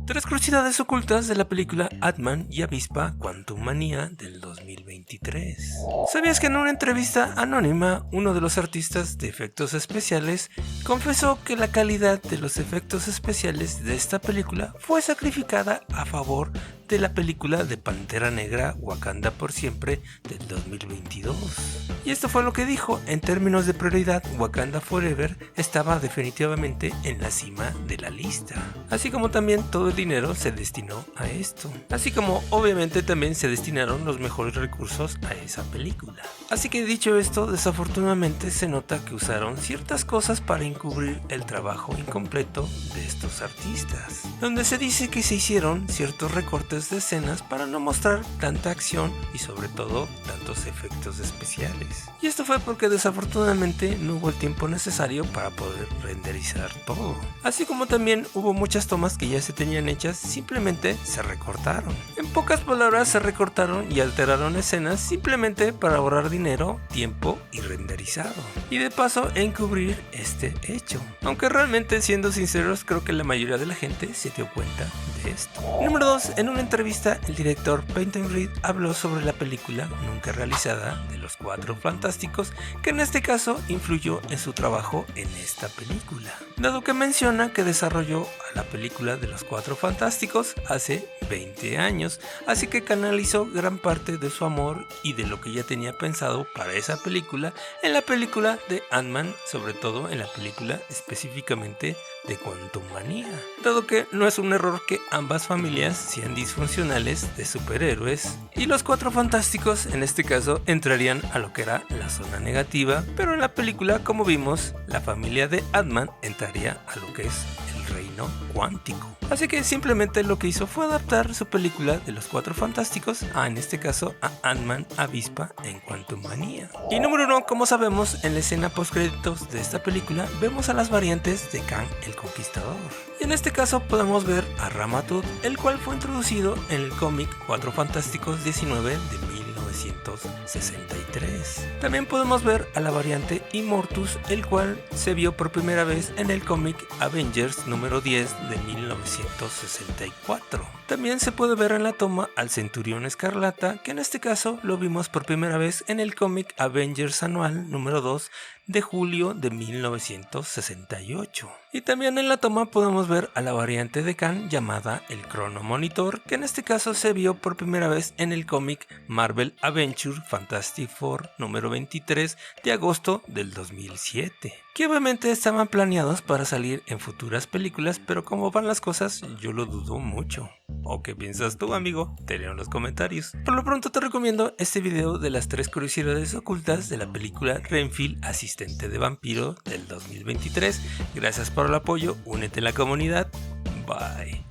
Tres curiosidades ocultas de la película Ant-Man y Avispa Quantumania del 2023. ¿Sabías que en una entrevista anónima, uno de los artistas de efectos especiales confesó que la calidad de los efectos especiales de esta película fue sacrificada a favor de la película de Pantera Negra Wakanda por Siempre del 2022? Y esto fue lo que dijo: en términos de prioridad, Wakanda Forever estaba definitivamente en la cima de la lista, así como también todo el dinero se destinó a esto, así como obviamente también se destinaron los mejores recursos a esa película. Así que dicho esto, desafortunadamente se nota que usaron ciertas cosas para encubrir el trabajo incompleto de estos artistas, donde se dice que se hicieron ciertos recortes de escenas para no mostrar tanta acción y sobre todo tantos efectos especiales. Y esto fue porque desafortunadamente no hubo el tiempo necesario para poder renderizar todo, así como también hubo muchas tomas que ya se tenían hechas, simplemente se recortaron. En pocas palabras, se recortaron y alteraron escenas simplemente para ahorrar dinero, tiempo y renderizado, y de paso encubrir este hecho, aunque realmente, siendo sinceros, creo que la mayoría de la gente se dio cuenta de esto. Número 2. En una entrevista, el director Peyton Reed habló sobre la película nunca realizada de los Cuatro Fantásticos, que en este caso influyó en su trabajo en esta película, dado que menciona que desarrolló a la película de los Cuatro Fantásticos hace 20 años, así que canalizó gran parte de su amor y de lo que ya tenía pensado para esa película en la película de Ant-Man, sobre todo en la película específicamente de Quantumania, dado que no es un error que ambas familias sean disfuncionales de superhéroes, y los Cuatro Fantásticos en este caso entrarían a lo que era la zona negativa, pero en la película, como vimos, la familia de Ant-Man entraría a lo que es el reino cuántico. Así que simplemente lo que hizo fue adaptar su película de los Cuatro Fantásticos a, en este caso, a Ant-Man Avispa en Quantumania. Y número 1, como sabemos, en la escena postcréditos de esta película vemos a las variantes de Kang el Conquistador. Y en este caso podemos ver a Ramatut, el cual fue introducido en el cómic Cuatro Fantásticos 19 de 1963. También podemos ver a la variante Immortus, el cual se vio por primera vez en el cómic Avengers número 10 de 1964. También se puede ver en la toma al Centurión Escarlata, que en este caso lo vimos por primera vez en el cómic Avengers anual número 2 de julio de 1968. Y también en la toma podemos ver a la variante de Kang llamada el Chrono Monitor, que en este caso se vio por primera vez en el cómic Marvel Adventure Fantastic Four número 23 de agosto del 2007, que obviamente estaban planeados para salir en futuras películas, pero como van las cosas, yo lo dudo mucho. ¿O qué piensas tú, amigo? Te leo en los comentarios. Por lo pronto te recomiendo este video de las tres curiosidades ocultas de la película Renfield Asistente de Vampiro del 2023. Gracias por el apoyo, únete a la comunidad. Bye.